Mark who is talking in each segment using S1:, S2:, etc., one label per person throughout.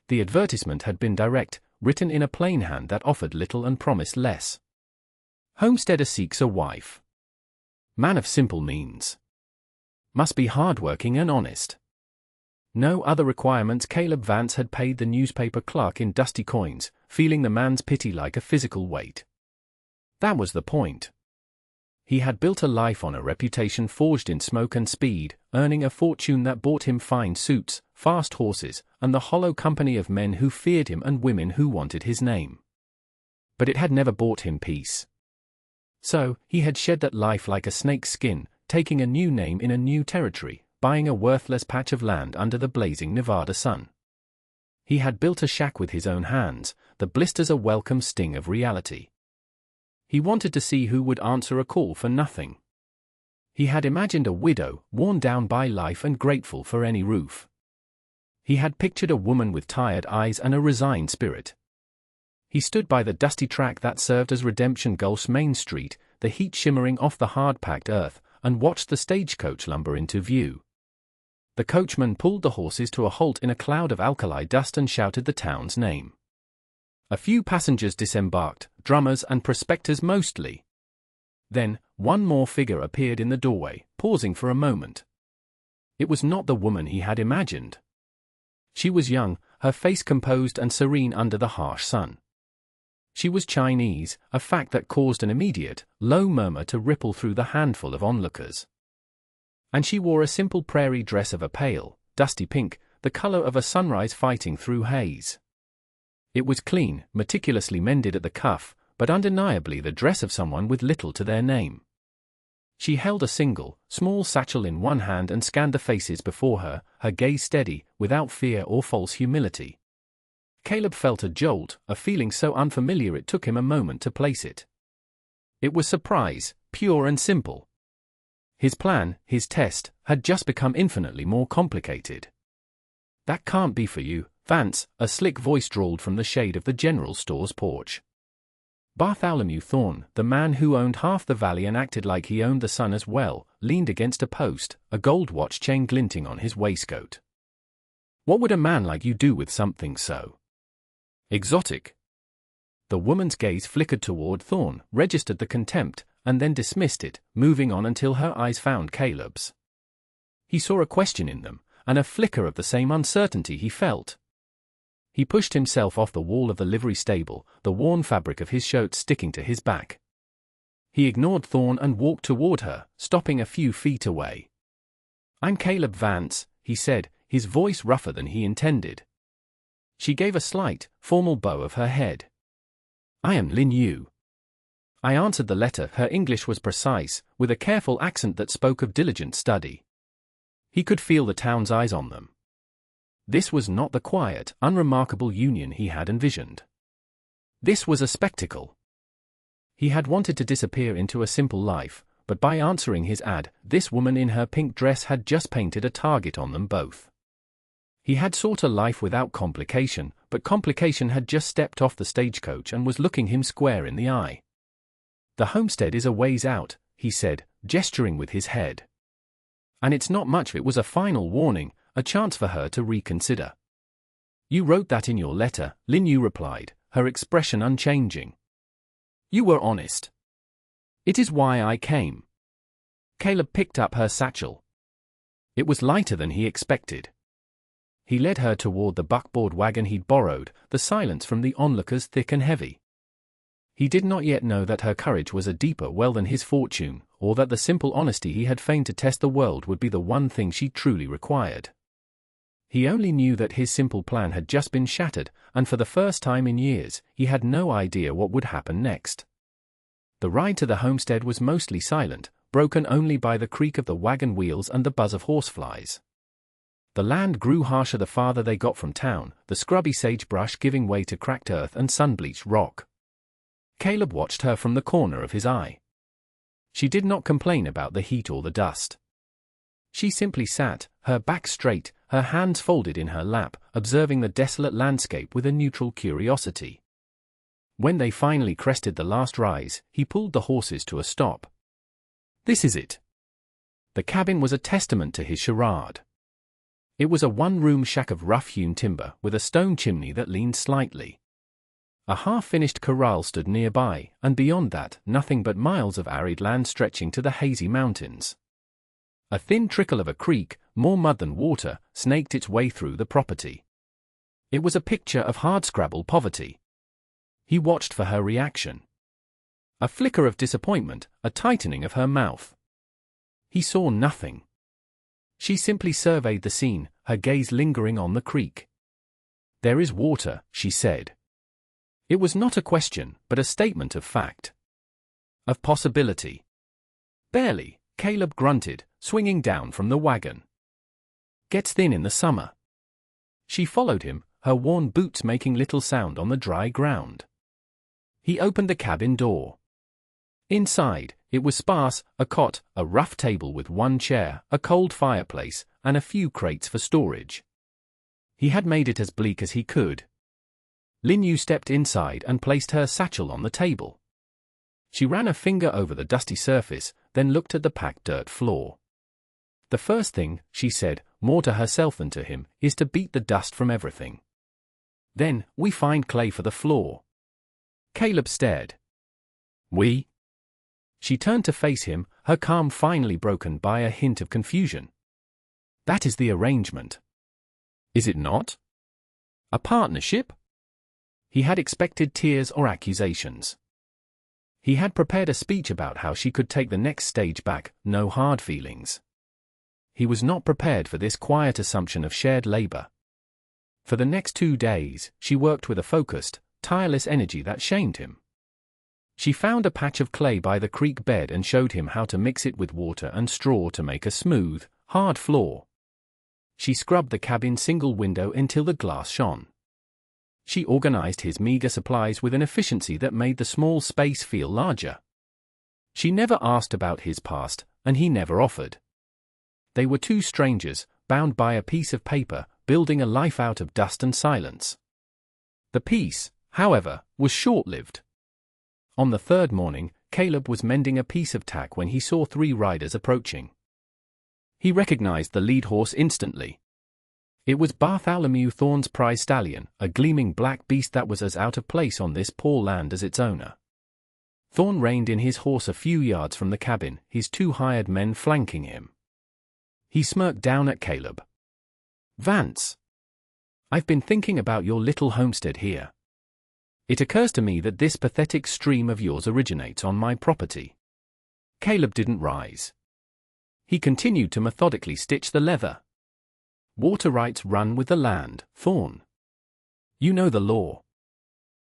S1: The advertisement had been direct, written in a plain hand that offered little and promised less. Homesteader seeks a wife. Man of simple means. Must be hardworking and honest. No other requirements. Caleb Vance had paid the newspaper clerk in dusty coins, feeling the man's pity like a physical weight. That was the point. He had built a life on a reputation forged in smoke and speed, earning a fortune that bought him fine suits, fast horses, and the hollow company of men who feared him and women who wanted his name. But it had never bought him peace. So, he had shed that life like a snake's skin, taking a new name in a new territory, buying a worthless patch of land under the blazing Nevada sun. He had built a shack with his own hands, the blisters a welcome sting of reality. He wanted to see who would answer a call for nothing. He had imagined a widow, worn down by life and grateful for any roof. He had pictured a woman with tired eyes and a resigned spirit. He stood by the dusty track that served as Redemption Gulf's main street, the heat shimmering off the hard-packed earth, and watched the stagecoach lumber into view. The coachman pulled the horses to a halt in a cloud of alkali dust and shouted the town's name. A few passengers disembarked, drummers and prospectors mostly. Then, one more figure appeared in the doorway, pausing for a moment. It was not the woman he had imagined. She was young, her face composed and serene under the harsh sun. She was Chinese, a fact that caused an immediate, low murmur to ripple through the handful of onlookers. And she wore a simple prairie dress of a pale, dusty pink, the color of a sunrise fighting through haze. It was clean, meticulously mended at the cuff, but undeniably the dress of someone with little to their name. She held a single, small satchel in one hand and scanned the faces before her, her gaze steady, without fear or false humility. Caleb felt a jolt, a feeling so unfamiliar it took him a moment to place it. It was surprise, pure and simple. His plan, his test, had just become infinitely more complicated. "That can't be for you, Vance," a slick voice drawled from the shade of the general store's porch. Bartholomew Thorne, the man who owned half the valley and acted like he owned the sun as well, leaned against a post, a gold watch chain glinting on his waistcoat. "What would a man like you do with something so exotic?" The woman's gaze flickered toward Thorne, registered the contempt, and then dismissed it, moving on until her eyes found Caleb's. He saw a question in them, and a flicker of the same uncertainty he felt. He pushed himself off the wall of the livery stable, the worn fabric of his shirt sticking to his back. He ignored Thorne and walked toward her, stopping a few feet away. "I'm Caleb Vance," he said, his voice rougher than he intended. She gave a slight, formal bow of her head. "I am Lin Yu." I answered the letter. Her English was precise, with a careful accent that spoke of diligent study. He could feel the town's eyes on them. This was not the quiet, unremarkable union he had envisioned. This was a spectacle. He had wanted to disappear into a simple life, but by answering his ad, this woman in her pink dress had just painted a target on them both. He had sought a life without complication, but complication had just stepped off the stagecoach and was looking him square in the eye. "The homestead is a ways out," he said, gesturing with his head. "And it's not much." It was a final warning, a chance for her to reconsider. "You wrote that in your letter," Lin Yu replied, her expression unchanging. "You were honest. It is why I came." Caleb picked up her satchel. It was lighter than he expected. He led her toward the buckboard wagon he'd borrowed, the silence from the onlookers thick and heavy. He did not yet know that her courage was a deeper well than his fortune, or that the simple honesty he had feigned to test the world would be the one thing she truly required. He only knew that his simple plan had just been shattered, and for the first time in years, he had no idea what would happen next. The ride to the homestead was mostly silent, broken only by the creak of the wagon wheels and the buzz of horseflies. The land grew harsher the farther they got from town, the scrubby sagebrush giving way to cracked earth and sun-bleached rock. Caleb watched her from the corner of his eye. She did not complain about the heat or the dust. She simply sat, her back straight, her hands folded in her lap, observing the desolate landscape with a neutral curiosity. When they finally crested the last rise, he pulled the horses to a stop. "This is it." The cabin was a testament to his charade. It was a one-room shack of rough-hewn timber with a stone chimney that leaned slightly. A half-finished corral stood nearby, and beyond that, nothing but miles of arid land stretching to the hazy mountains. A thin trickle of a creek, more mud than water, snaked its way through the property. It was a picture of hardscrabble poverty. He watched for her reaction. A flicker of disappointment, a tightening of her mouth. He saw nothing. She simply surveyed the scene, her gaze lingering on the creek. "There is water," she said. It was not a question, but a statement of fact. Of possibility. "Barely," Caleb grunted, swinging down from the wagon. "Gets thin in the summer." She followed him, her worn boots making little sound on the dry ground. He opened the cabin door. Inside, it was sparse, a cot, a rough table with one chair, a cold fireplace, and a few crates for storage. He had made it as bleak as he could. Lin Yu stepped inside and placed her satchel on the table. She ran a finger over the dusty surface, then looked at the packed dirt floor. "The first thing," she said, more to herself than to him, "is to beat the dust from everything. Then, we find clay for the floor." Caleb stared. "We?" She turned to face him, her calm finally broken by a hint of confusion. "That is the arrangement." "Is it not? A partnership?" He had expected tears or accusations. He had prepared a speech about how she could take the next stage back, no hard feelings. He was not prepared for this quiet assumption of shared labor. For the next 2 days, she worked with a focused, tireless energy that shamed him. She found a patch of clay by the creek bed and showed him how to mix it with water and straw to make a smooth, hard floor. She scrubbed the cabin's single window until the glass shone. She organized his meager supplies with an efficiency that made the small space feel larger. She never asked about his past, and he never offered. They were two strangers, bound by a piece of paper, building a life out of dust and silence. The peace, however, was short-lived. On the third morning, Caleb was mending a piece of tack when he saw 3 riders approaching. He recognized the lead horse instantly. It was Bartholomew Thorne's prize stallion, a gleaming black beast that was as out of place on this poor land as its owner. Thorne reined in his horse a few yards from the cabin, his 2 hired men flanking him. He smirked down at Caleb. "Vance, I've been thinking about your little homestead here. It occurs to me that this pathetic stream of yours originates on my property." Caleb didn't rise. He continued to methodically stitch the leather. "Water rights run with the land, Thorne. You know the law."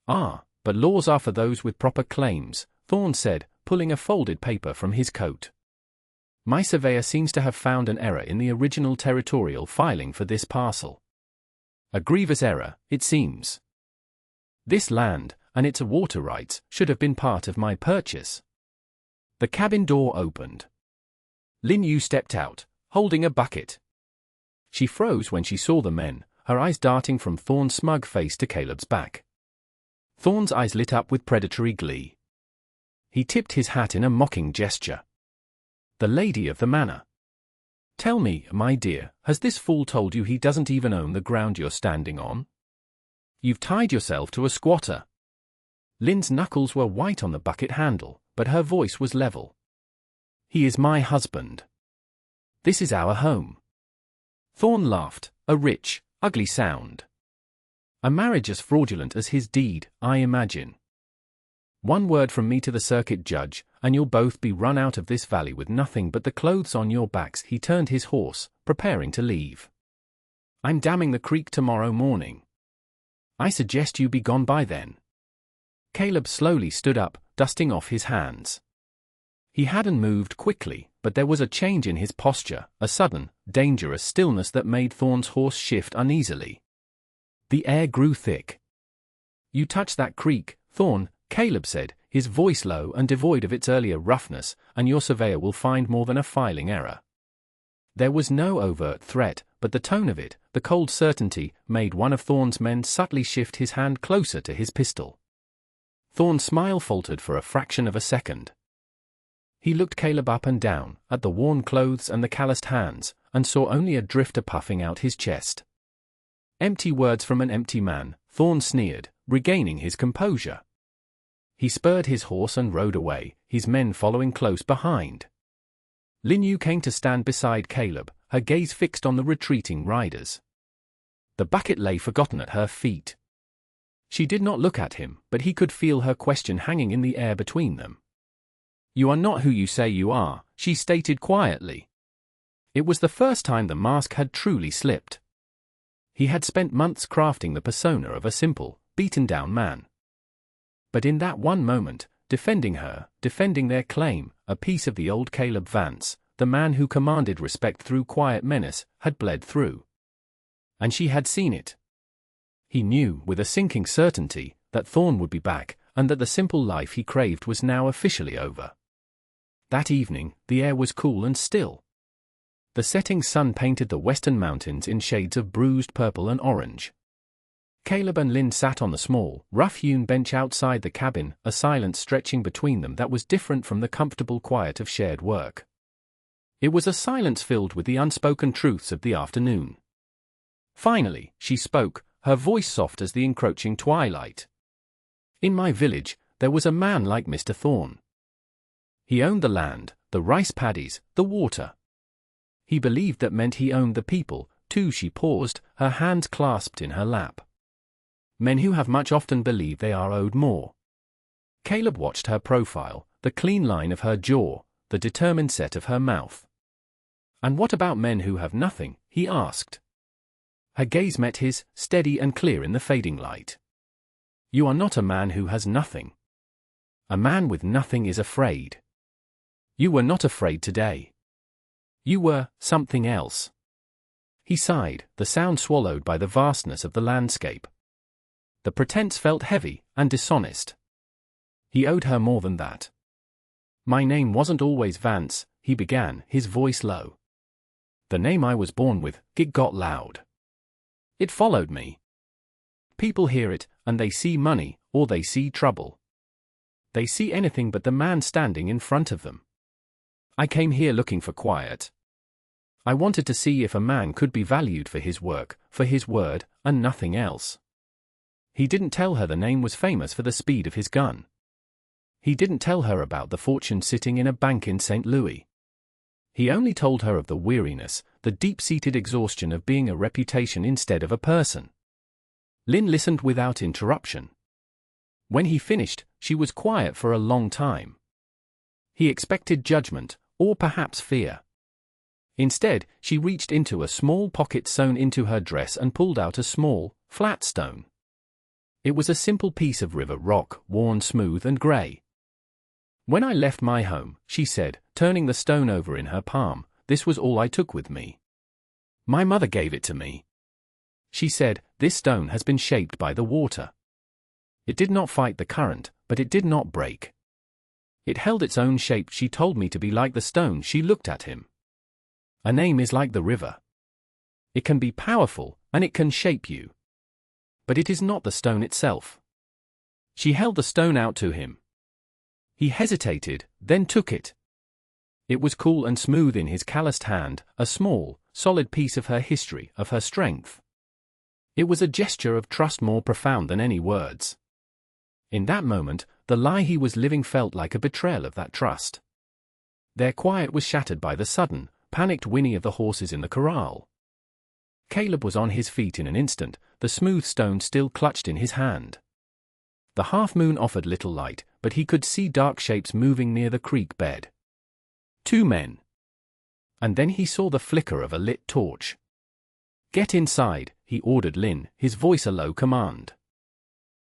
S1: "Ah, but laws are for those with proper claims," Thorne said, pulling a folded paper from his coat. "My surveyor seems to have found an error in the original territorial filing for this parcel. A grievous error, it seems. This land, and its water rights, should have been part of my purchase." The cabin door opened. Lin Yu stepped out, holding a bucket. She froze when she saw the men, her eyes darting from Thorne's smug face to Caleb's back. Thorne's eyes lit up with predatory glee. He tipped his hat in a mocking gesture. "The lady of the manor. Tell me, my dear, has this fool told you he doesn't even own the ground you're standing on? You've tied yourself to a squatter." Lin's knuckles were white on the bucket handle, but her voice was level. "He is my husband. This is our home." Thorne laughed, a rich, ugly sound. "A marriage as fraudulent as his deed, I imagine. One word from me to the circuit judge, and you'll both be run out of this valley with nothing but the clothes on your backs." He turned his horse, preparing to leave. "I'm damming the creek tomorrow morning. I suggest you be gone by then." Caleb slowly stood up, dusting off his hands. He hadn't moved quickly, but there was a change in his posture, a sudden, dangerous stillness that made Thorne's horse shift uneasily. The air grew thick. "You touch that creek, Thorne," Caleb said, his voice low and devoid of its earlier roughness, "and your surveyor will find more than a filing error." There was no overt threat, but the tone of it, the cold certainty, made one of Thorne's men subtly shift his hand closer to his pistol. Thorne's smile faltered for a fraction of a second. He looked Caleb up and down, at the worn clothes and the calloused hands, and saw only a drifter puffing out his chest. Empty words from an empty man, Thorn sneered, regaining his composure. He spurred his horse and rode away, his men following close behind. Linyu came to stand beside Caleb, her gaze fixed on the retreating riders. The bucket lay forgotten at her feet. She did not look at him, but he could feel her question hanging in the air between them. "You are not who you say you are," she stated quietly. It was the first time the mask had truly slipped. He had spent months crafting the persona of a simple, beaten-down man. But in that one moment, defending her, defending their claim, a piece of the old Caleb Vance, the man who commanded respect through quiet menace, had bled through. And she had seen it. He knew, with a sinking certainty, that Thorn would be back, and that the simple life he craved was now officially over. That evening, the air was cool and still. The setting sun painted the western mountains in shades of bruised purple and orange. Caleb and Lynn sat on the small, rough-hewn bench outside the cabin, a silence stretching between them that was different from the comfortable quiet of shared work. It was a silence filled with the unspoken truths of the afternoon. Finally, she spoke, her voice soft as the encroaching twilight. "In my village, there was a man like Mr. Thorn. He owned the land, the rice paddies, the water. He believed that meant he owned the people, too." She paused, her hands clasped in her lap. Men who have much often believe they are owed more. Caleb watched her profile, the clean line of her jaw, the determined set of her mouth. "And what about men who have nothing?" he asked. Her gaze met his, steady and clear in the fading light. "You are not a man who has nothing. A man with nothing is afraid. You were not afraid today. You were something else." He sighed, the sound swallowed by the vastness of the landscape. The pretense felt heavy and dishonest. He owed her more than that. "My name wasn't always Vance," he began, his voice low. "The name I was born with," it got loud. "It followed me. People hear it, and they see money, or they see trouble. They see anything but the man standing in front of them. I came here looking for quiet. I wanted to see if a man could be valued for his work, for his word, and nothing else." He didn't tell her the name was famous for the speed of his gun. He didn't tell her about the fortune sitting in a bank in St. Louis. He only told her of the weariness, the deep-seated exhaustion of being a reputation instead of a person. Lynn listened without interruption. When he finished, she was quiet for a long time. He expected judgment, or perhaps fear. Instead, she reached into a small pocket sewn into her dress and pulled out a small, flat stone. It was a simple piece of river rock, worn smooth and grey. "When I left my home," she said, turning the stone over in her palm, "this was all I took with me. My mother gave it to me. She said, 'This stone has been shaped by the water.' It did not fight the current, but it did not break. It held its own shape." She told me to be like the stone. She looked at him. "A name is like the river. It can be powerful, and it can shape you. But it is not the stone itself." She held the stone out to him. He hesitated, then took it. It was cool and smooth in his calloused hand, a small, solid piece of her history, of her strength. It was a gesture of trust more profound than any words. In that moment, the lie he was living felt like a betrayal of that trust. Their quiet was shattered by the sudden, panicked whinny of the horses in the corral. Caleb was on his feet in an instant, the smooth stone still clutched in his hand. The half-moon offered little light, but he could see dark shapes moving near the creek bed. 2 men. And then he saw the flicker of a lit torch. "Get inside," he ordered Lynn, his voice a low command.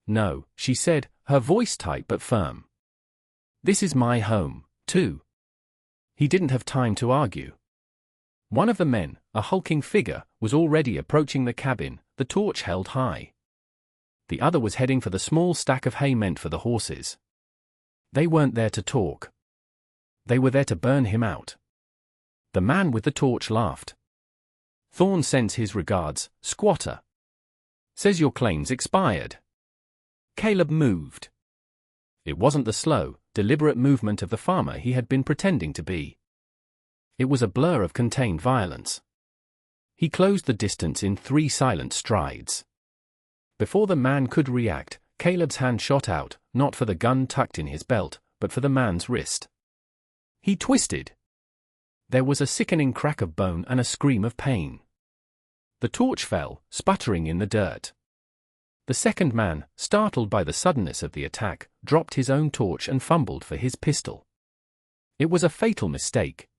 S1: "No," she said, her voice tight but firm. "This is my home, too." He didn't have time to argue. One of the men, a hulking figure, was already approaching the cabin, the torch held high. The other was heading for the small stack of hay meant for the horses. They weren't there to talk. They were there to burn him out. The man with the torch laughed. "Thorn sends his regards, squatter. Says your claim's expired." Caleb moved. It wasn't the slow, deliberate movement of the farmer he had been pretending to be. It was a blur of contained violence. He closed the distance in 3 silent strides. Before the man could react, Caleb's hand shot out, not for the gun tucked in his belt, but for the man's wrist. He twisted. There was a sickening crack of bone and a scream of pain. The torch fell, sputtering in the dirt. The second man, startled by the suddenness of the attack, dropped his own torch and fumbled for his pistol. It was a fatal mistake.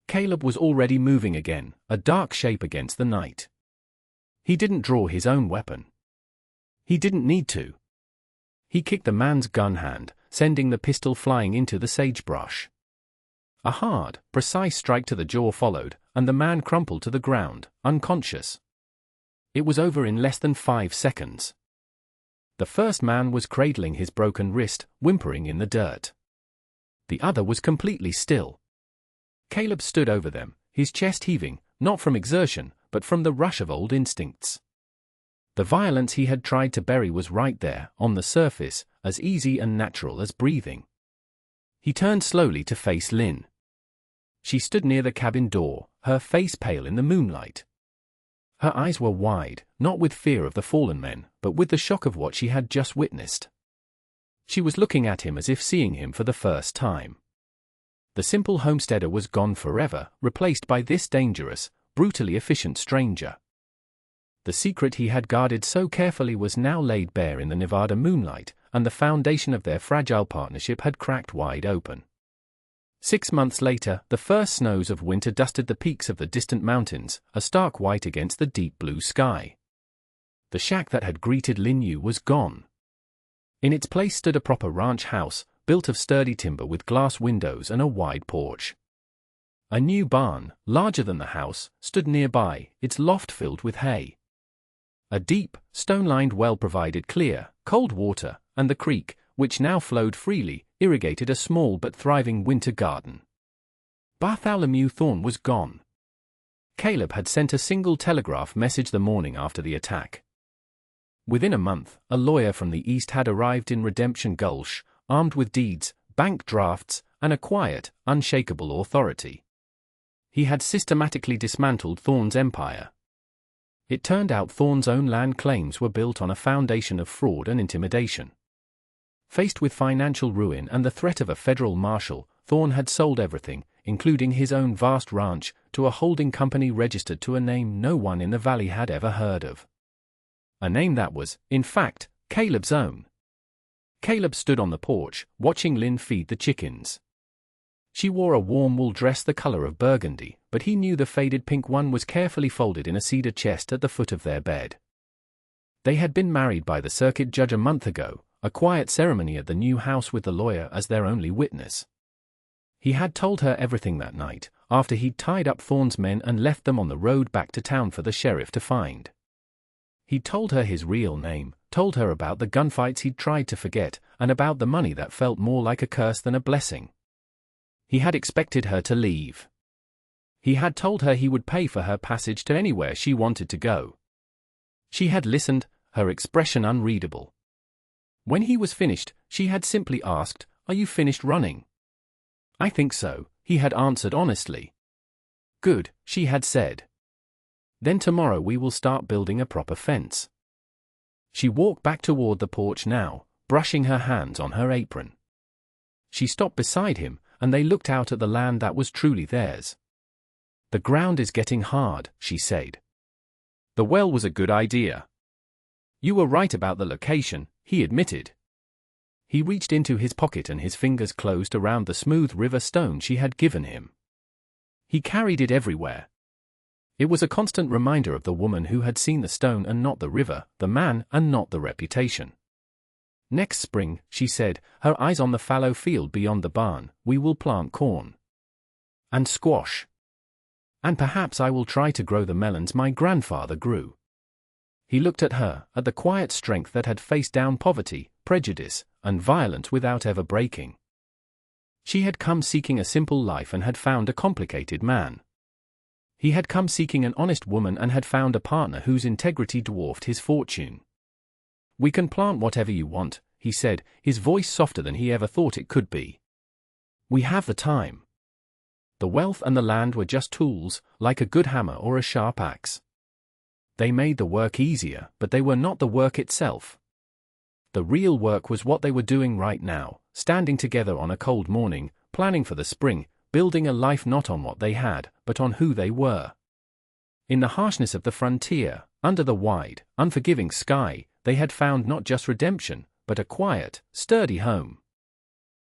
S1: Caleb was already moving again, a dark shape against the night. He didn't draw his own weapon. He didn't need to. He kicked the man's gun hand, sending the pistol flying into the sagebrush. A hard, precise strike to the jaw followed, and the man crumpled to the ground, unconscious. It was over in less than 5 seconds. The first man was cradling his broken wrist, whimpering in the dirt. The other was completely still. Caleb stood over them, his chest heaving, not from exertion, but from the rush of old instincts. The violence he had tried to bury was right there, on the surface, as easy and natural as breathing. He turned slowly to face Lynn. She stood near the cabin door, her face pale in the moonlight. Her eyes were wide, not with fear of the fallen men, but with the shock of what she had just witnessed. She was looking at him as if seeing him for the first time. The simple homesteader was gone forever, replaced by this dangerous, brutally efficient stranger. The secret he had guarded so carefully was now laid bare in the Nevada moonlight, and the foundation of their fragile partnership had cracked wide open. 6 months later, the first snows of winter dusted the peaks of the distant mountains, a stark white against the deep blue sky. The shack that had greeted Lin Yu was gone. In its place stood a proper ranch house, built of sturdy timber with glass windows and a wide porch. A new barn, larger than the house, stood nearby, its loft filled with hay. A deep, stone-lined well provided clear, cold water, and the creek, which now flowed freely, irrigated a small but thriving winter garden. Bartholomew Thorne was gone. Caleb had sent a single telegraph message the morning after the attack. Within a month, a lawyer from the east had arrived in Redemption Gulch, armed with deeds, bank drafts, and a quiet, unshakable authority. He had systematically dismantled Thorne's empire. It turned out Thorne's own land claims were built on a foundation of fraud and intimidation. Faced with financial ruin and the threat of a federal marshal, Thorne had sold everything, including his own vast ranch, to a holding company registered to a name no one in the valley had ever heard of. A name that was, in fact, Caleb's own. Caleb stood on the porch, watching Lynn feed the chickens. She wore a warm wool dress the color of burgundy, but he knew the faded pink one was carefully folded in a cedar chest at the foot of their bed. They had been married by the circuit judge a month ago, a quiet ceremony at the new house with the lawyer as their only witness. He had told her everything that night, after he'd tied up Thorne's men and left them on the road back to town for the sheriff to find. He'd told her his real name, told her about the gunfights he'd tried to forget, and about the money that felt more like a curse than a blessing. He had expected her to leave. He had told her he would pay for her passage to anywhere she wanted to go. She had listened, her expression unreadable. When he was finished, she had simply asked, "Are you finished running?" "I think so," he had answered honestly. "Good," she had said. "Then tomorrow we will start building a proper fence." She walked back toward the porch now, brushing her hands on her apron. She stopped beside him, and they looked out at the land that was truly theirs. "The ground is getting hard," she said. "The well was a good idea." "You were right about the location," he admitted. He reached into his pocket and his fingers closed around the smooth river stone she had given him. He carried it everywhere. It was a constant reminder of the woman who had seen the stone and not the river, the man and not the reputation. "Next spring," she said, her eyes on the fallow field beyond the barn, "we will plant corn. And squash. And perhaps I will try to grow the melons my grandfather grew." He looked at her, at the quiet strength that had faced down poverty, prejudice, and violence without ever breaking. She had come seeking a simple life and had found a complicated man. He had come seeking an honest woman and had found a partner whose integrity dwarfed his fortune. "We can plant whatever you want," he said, his voice softer than he ever thought it could be. We have the time. The wealth and the land were just tools, like a good hammer or a sharp axe. They made the work easier, but they were not the work itself. The real work was what they were doing right now, standing together on a cold morning, planning for the spring, building a life not on what they had, but on who they were. In the harshness of the frontier, under the wide, unforgiving sky, they had found not just redemption, but a quiet, sturdy home.